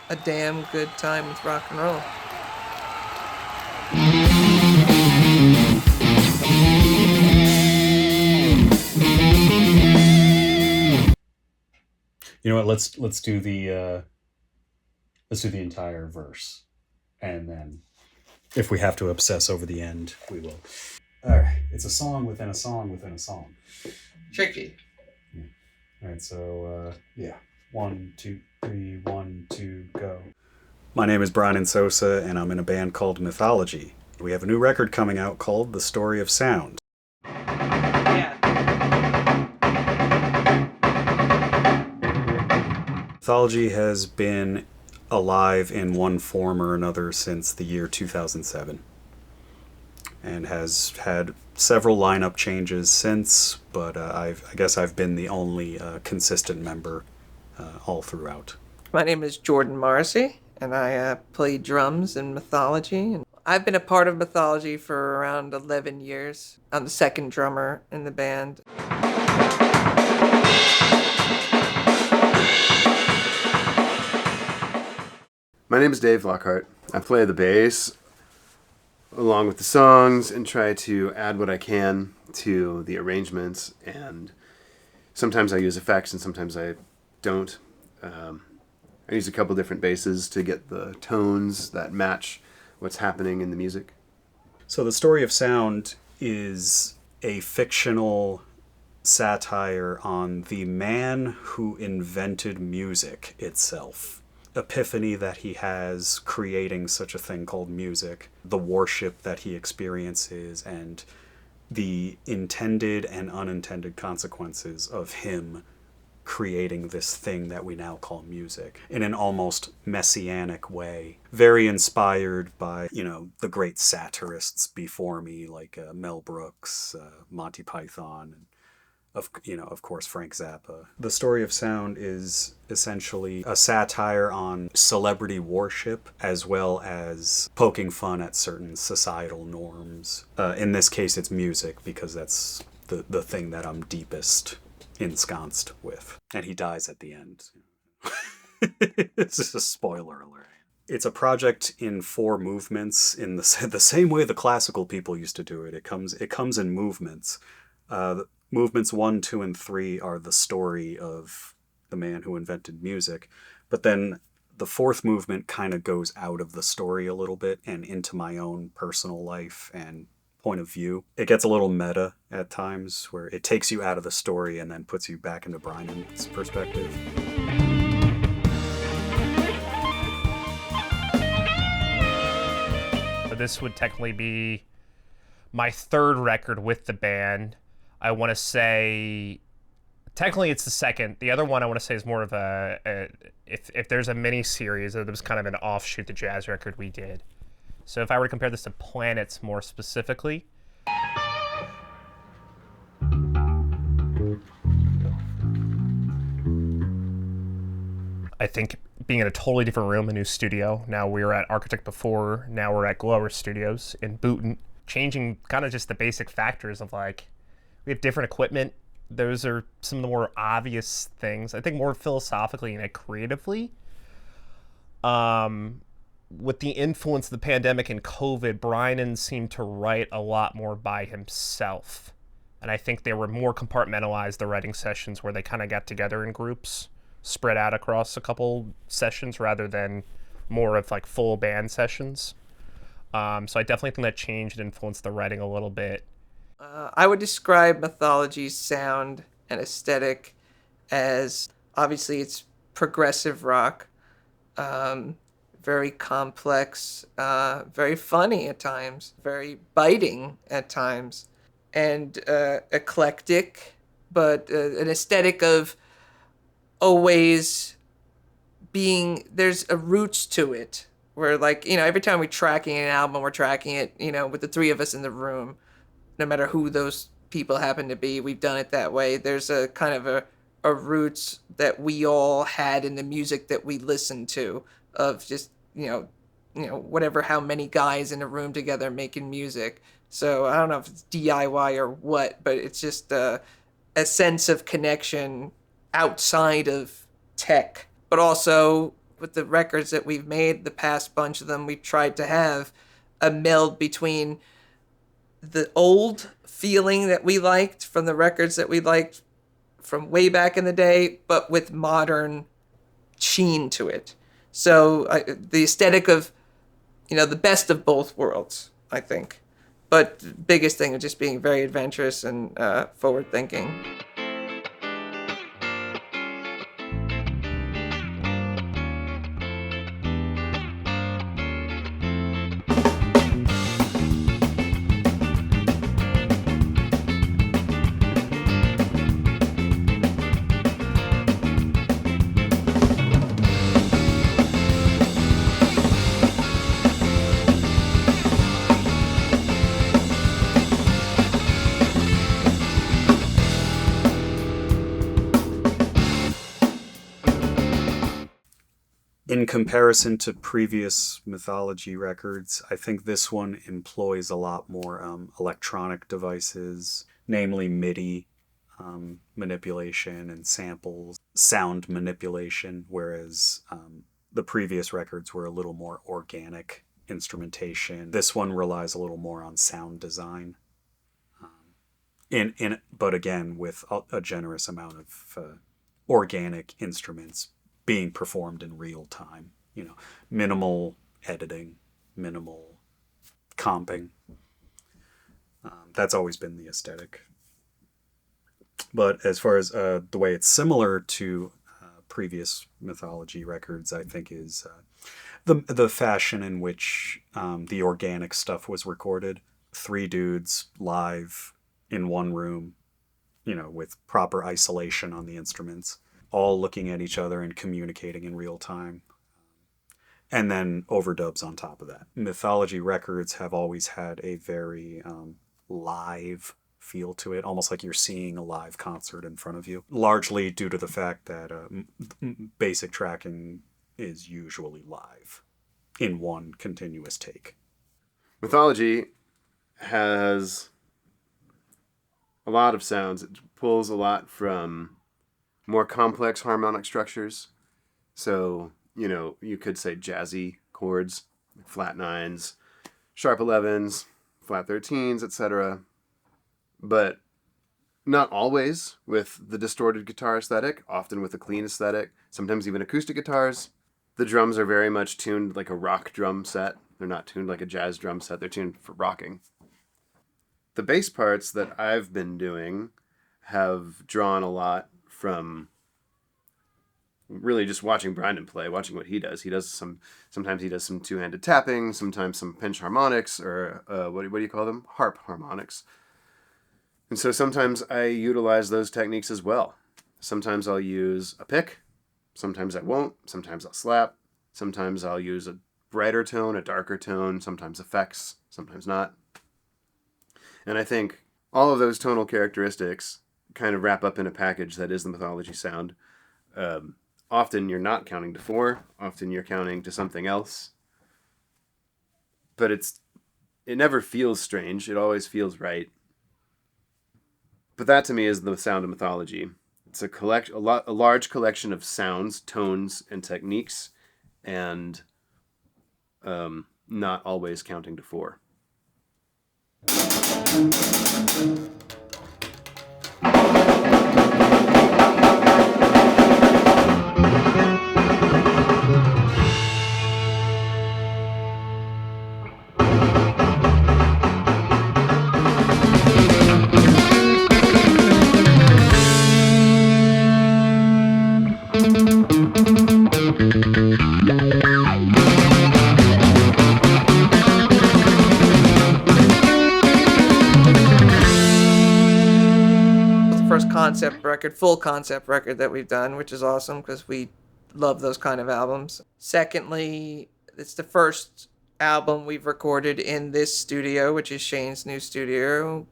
a damn good time with rock and roll. You know what? Let's do the entire verse, and then if we have to obsess over the end, we will. All right, it's a song within a song within a song. Tricky. Yeah. All right, so yeah, 1, 2, 3, 1, 2, go. My name is Brian Sosa, and I'm in a band called Mythology. We have a new record coming out called The Story of Sound. Yeah. Mythology has been alive in one form or another since the year 2007 and has had several lineup changes since, but I guess I've been the only consistent member all throughout. My name is Jordan Marcy, and I play drums in Mythology. And I've been a part of Mythology for around 11 years. I'm the second drummer in the band. My name is Dave Lockhart. I play the bass along with the songs and try to add what I can to the arrangements. And sometimes I use effects and sometimes I don't. I use a couple different basses to get the tones that match what's happening in the music. So, The Story of Sound is a fictional satire on the man who invented music itself. Epiphany that he has creating such a thing called music, the worship that he experiences, and the intended and unintended consequences of him creating this thing that we now call music in an almost messianic way. Very inspired by, the great satirists before me, like Mel Brooks, Monty Python, and of course, Frank Zappa. The Story of Sound is essentially a satire on celebrity worship as well as poking fun at certain societal norms. In this case, it's music because that's the thing that I'm deepest ensconced with. And he dies at the end. It's just a spoiler alert. It's a project in 4 movements in the same way the classical people used to do it. It comes in movements. Movements 1, 2, and 3 are the story of the man who invented music. But then the 4th movement kind of goes out of the story a little bit and into my own personal life and point of view. It gets a little meta at times where it takes you out of the story and then puts you back into Brian's perspective. So this would technically be my 3rd record with the band. I want to say, technically it's the 2nd. The other one I want to say is more of if there's a mini series, it was kind of an offshoot, the jazz record we did. So if I were to compare this to Planets more specifically, I think being in a totally different room, a new studio. Now we were at Architect before, now we're at Glower Studios in Booton. Changing kind of just the basic factors of like, we have different equipment. Those are some of the more obvious things. I think more philosophically and creatively. With the influence of the pandemic and COVID, Brian seemed to write a lot more by himself. And I think they were more compartmentalized, the writing sessions, where they kind of got together in groups, spread out across a couple sessions rather than more of like full band sessions. So I definitely think that changed and influenced the writing a little bit. I would describe Mythology's sound and aesthetic as, obviously, it's progressive rock, very complex, very funny at times, very biting at times, and eclectic, but an aesthetic of always being, there's a roots to it. Where, like, every time we're tracking an album, we're tracking it, with the 3 of us in the room. No matter who those people happen to be, we've done it that way. There's a kind of a roots that we all had in the music that we listened to, of just, whatever, how many guys in a room together making music. So I don't know if it's DIY or what, but it's just a sense of connection outside of tech, but also with the records that we've made, the past bunch of them, we tried to have a meld between the old feeling that we liked from the records that we liked from way back in the day, but with modern sheen to it. So the aesthetic of, the best of both worlds, I think. But biggest thing is just being very adventurous and forward thinking. In comparison to previous Mythology records, I think this one employs a lot more electronic devices, namely MIDI manipulation and samples, sound manipulation, whereas the previous records were a little more organic instrumentation. This one relies a little more on sound design, but again with a generous amount of organic instruments being performed in real time. Minimal editing, minimal comping. That's always been the aesthetic. But as far as the way it's similar to previous Mythology records, I think is the fashion in which the organic stuff was recorded. 3 dudes live in one room, with proper isolation on the instruments, all looking at each other and communicating in real time. And then overdubs on top of that. Mythology records have always had a very live feel to it, almost like you're seeing a live concert in front of you, largely due to the fact that basic tracking is usually live in one continuous take. Mythology has a lot of sounds. It pulls a lot from more complex harmonic structures. So, you could say jazzy chords, flat 9s, sharp 11s, flat 13s, etc. But not always with the distorted guitar aesthetic, often with a clean aesthetic, sometimes even acoustic guitars. The drums are very much tuned like a rock drum set. They're not tuned like a jazz drum set. They're tuned for rocking. The bass parts that I've been doing have drawn a lot from really just watching Brandon play, watching what he does. Sometimes he does some two-handed tapping, sometimes some pinch harmonics, or what do you call them? Harp harmonics. And so sometimes I utilize those techniques as well. Sometimes I'll use a pick, sometimes I won't, sometimes I'll slap, sometimes I'll use a brighter tone, a darker tone, sometimes effects, sometimes not. And I think all of those tonal characteristics kind of wrap up in a package that is the Mythology sound. Often you're not counting to 4, often you're counting to something else. But it never feels strange, it always feels right. But that to me is the sound of Mythology. It's a large collection of sounds, tones, and techniques, and not always counting to 4. Full concept record that we've done, which is awesome because we love those kind of albums. Secondly, it's the first album we've recorded in this studio, which is Shane's new studio,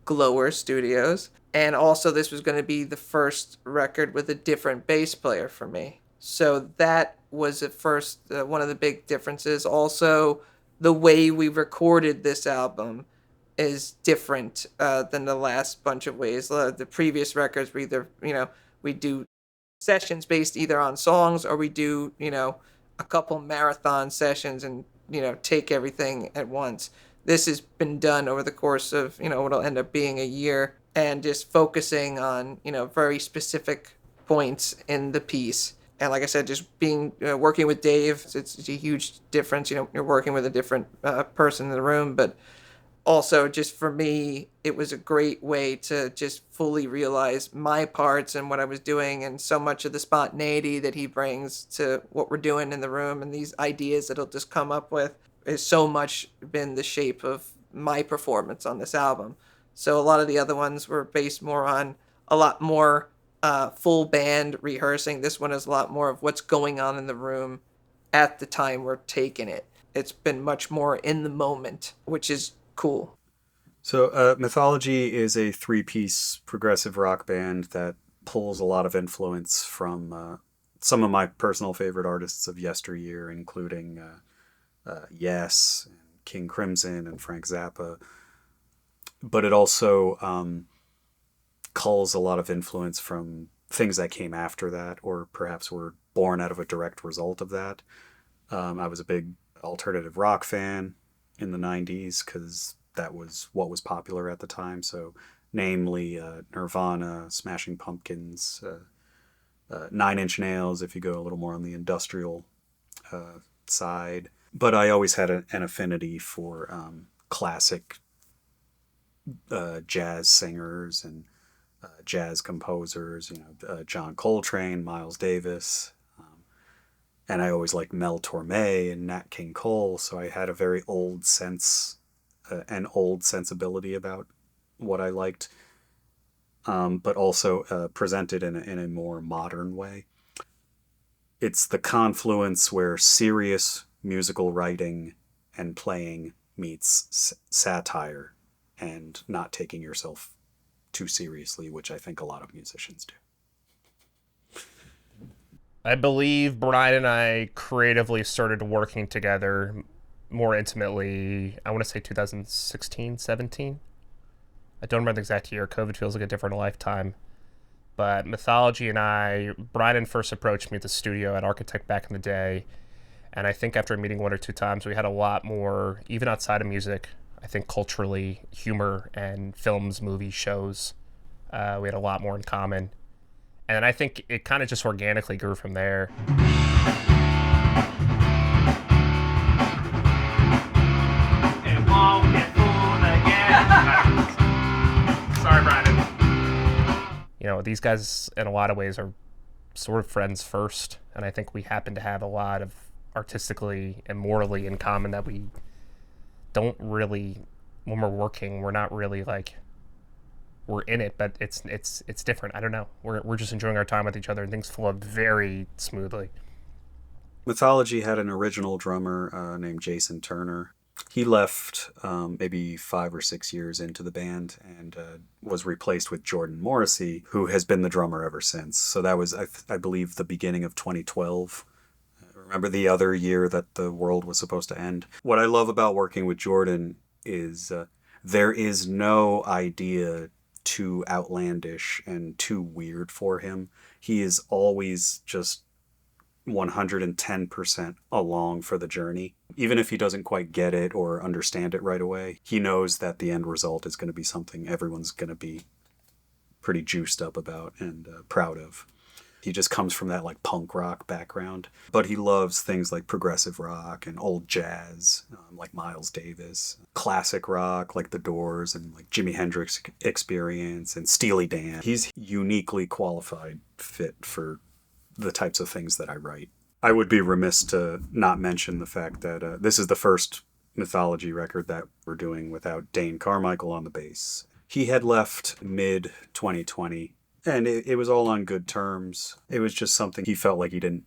Glower Studios. And also this was going to be the first record with a different bass player for me. So that was at first one of the big differences. Also, the way we recorded this album is different than the last bunch of ways. The previous records we either, we do sessions based either on songs or we do, a couple marathon sessions and, take everything at once. This has been done over the course of, what'll end up being a year, and just focusing on, very specific points in the piece. And like I said, just being working with Dave, it's a huge difference. You're working with a different person in the room, but also just for me, it was a great way to just fully realize my parts and what I was doing, and so much of the spontaneity that he brings to what we're doing in the room and these ideas that he'll just come up with is so much been the shape of my performance on this album. So a lot of the other ones were based more on a lot more full band rehearsing. This one is a lot more of what's going on in the room at the time we're taking it. It's been much more in the moment, which is cool. So, Mythology is a three-piece progressive rock band that pulls a lot of influence from some of my personal favorite artists of yesteryear, including Yes, and King Crimson, and Frank Zappa. But it also culls a lot of influence from things that came after that, or perhaps were born out of a direct result of that. I was a big alternative rock fan in the 90s because that was what was popular at the time. So, namely Nirvana, Smashing Pumpkins, Nine Inch Nails, if you go a little more on the industrial side. But I always had an affinity for classic jazz singers and jazz composers, John Coltrane, Miles Davis. And I always liked Mel Torme and Nat King Cole, so I had a very old sense, an old sensibility about what I liked, but also presented in a more modern way. It's the confluence where serious musical writing and playing meets satire and not taking yourself too seriously, which I think a lot of musicians do. I believe Brian and I creatively started working together more intimately, I want to say 2016, 17. I don't remember the exact year. COVID feels like a different lifetime. But Mythology and Brian first approached me at the studio at Architect back in the day. And I think after meeting one or two times, we had a lot more, even outside of music, I think culturally, humor and films, movies, shows. We had a lot more in common. And I think it kind of just organically grew from there. It won't get fooled again. Sorry, Brian. These guys, in a lot of ways, are sort of friends first. And I think we happen to have a lot of artistically and morally in common that we don't really, when we're working, we're not really like, we're in it, but it's different. I don't know. We're just enjoying our time with each other, and things flow very smoothly. Mythology had an original drummer named Jason Turner. He left maybe 5 or 6 years into the band and was replaced with Jordan Morrissey, who has been the drummer ever since. So that was, I believe, the beginning of 2012. Remember the other year that the world was supposed to end? What I love about working with Jordan is there is no idea too outlandish and too weird for him. He is always just 110% along for the journey. Even if he doesn't quite get it or understand it right away, he knows that the end result is going to be something everyone's going to be pretty juiced up about and proud of. He just comes from that like punk rock background, but he loves things like progressive rock and old jazz, like Miles Davis, classic rock like The Doors and like Jimi Hendrix Experience and Steely Dan. He's uniquely qualified fit for the types of things that I write. I would be remiss to not mention the fact that this is the first Mythology record that we're doing without Dane Carmichael on the bass. He had left mid-2020, and it was all on good terms. It was just something he felt like he didn't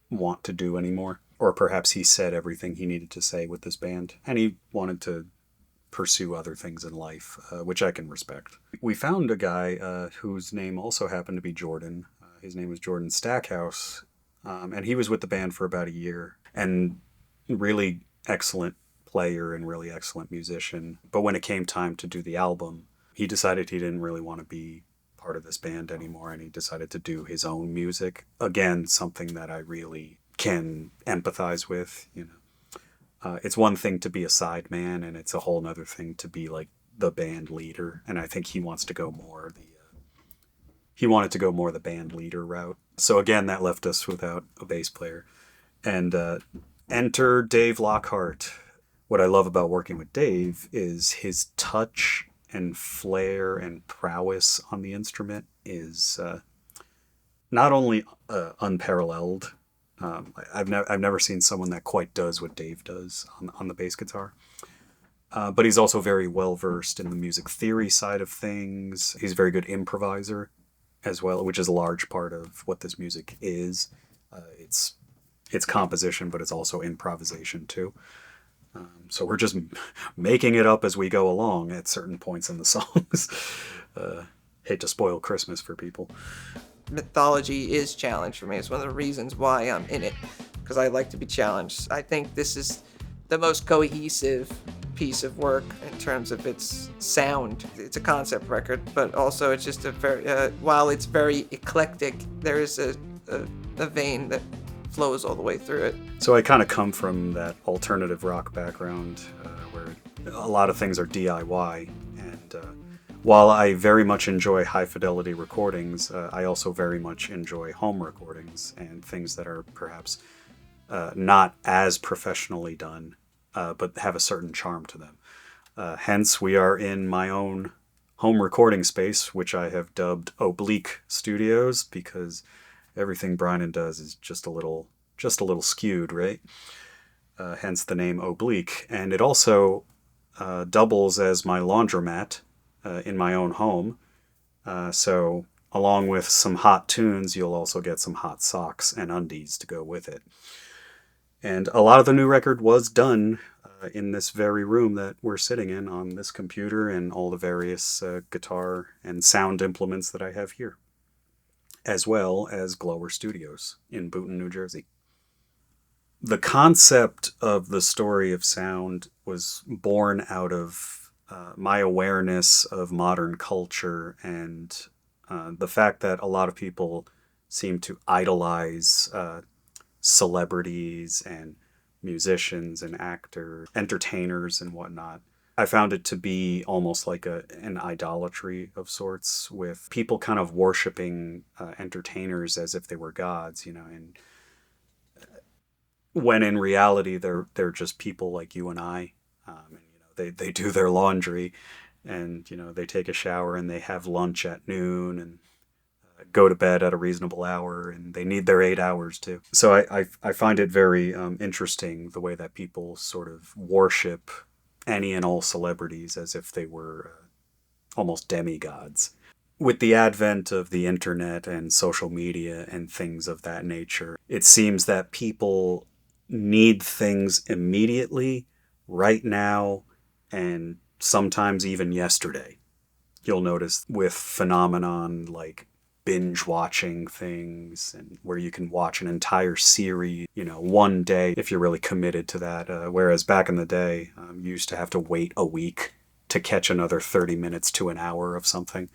want to do anymore. Or perhaps he said everything he needed to say with this band, and he wanted to pursue other things in life, which I can respect. We found a guy whose name also happened to be Jordan. His name was Jordan Stackhouse, and he was with the band for about a year, and really excellent player and really excellent musician. But when it came time to do the album, he decided he didn't really want to be part of this band anymore, and he decided to do his own music. Again, something that I really can empathize with, you know. It's one thing to be a sideman, and it's a whole other thing to be like the band leader. And I think he wants to go more he wanted to go more the band leader route. So again, that left us without a bass player. And enter Dave Lockhart. What I love about working with Dave is his touch and flair and prowess on the instrument is not only unparalleled. I've never seen someone that quite does what Dave does on the bass guitar. But he's also very well versed in the music theory side of things. He's a very good improviser as well, which is a large part of what this music is. It's composition, but it's also improvisation too. So we're just making it up as we go along at certain points in the songs. Hate to spoil Christmas for people. Mythology is challenge for me. It's one of the reasons why I'm in it, because I like to be challenged. I think this is the most cohesive piece of work in terms of its sound. It's a concept record, but also it's just a very, while it's very eclectic, there is a vein that flows all the way through it. So I kind of come from that alternative rock background where a lot of things are DIY. And while I very much enjoy high fidelity recordings, I also very much enjoy home recordings and things that are perhaps not as professionally done, but have a certain charm to them. Hence, we are in my own home recording space, which I have dubbed Oblique Studios, because everything Brian does is just a little skewed, right? Hence the name Oblique. And it also doubles as my laundromat in my own home. So along with some hot tunes, you'll also get some hot socks and undies to go with it. And a lot of the new record was done in this very room that we're sitting in on this computer and all the various guitar and sound implements that I have here, as well as Glower Studios in Boonton, New Jersey. The concept of the story of sound was born out of my awareness of modern culture and the fact that a lot of people seem to idolize celebrities and musicians and actors, entertainers and whatnot. I found it to be almost like an idolatry of sorts, with people kind of worshiping entertainers as if they were gods, you know, and when in reality they're just people like you and I, and you know they do their laundry, and you know they take a shower and they have lunch at noon and go to bed at a reasonable hour, and they need their 8 hours too. So I find it very interesting the way that people sort of worship any and all celebrities as if they were almost demigods. With the advent of the internet and social media and things of that nature, it seems that people need things immediately, right now, and sometimes even yesterday. You'll notice with phenomenon like binge watching things, and where you can watch an entire series, you know, one day if you're really committed to that. Whereas back in the day, you used to have to wait a week to catch another 30 minutes to an hour of something.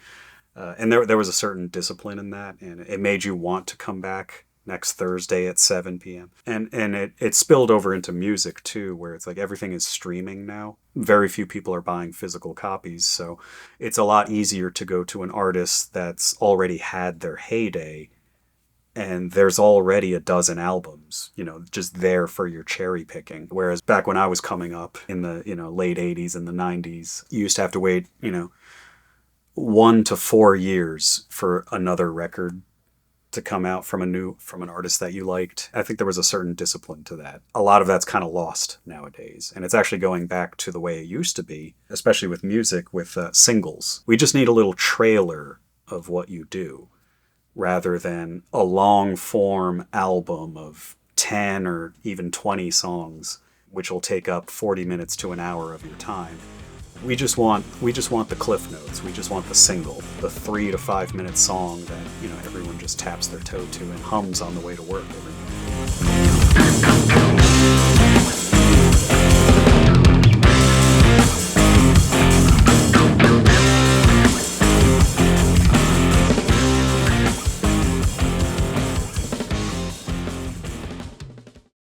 And there was a certain discipline in that, and it made you want to come back next Thursday at 7 p.m. And it spilled over into music too, where it's like everything is streaming now. Very few people are buying physical copies, so it's a lot easier to go to an artist that's already had their heyday, and there's already a dozen albums, you know, just there for your cherry picking. Whereas back when I was coming up in the, you know, late 80s and the 90s, you used to have to wait, you know, 1 to 4 years for another record to come out from an artist that you liked. I think there was a certain discipline to that. A lot of that's kind of lost nowadays, and it's actually going back to the way it used to be, especially with music, with singles. We just need a little trailer of what you do, rather than a long form album of 10 or even 20 songs, which will take up 40 minutes to an hour of your time. We just want the cliff notes. We just want the single, the 3 to 5 minute song that, you know, everyone just taps their toe to and hums on the way to work every night.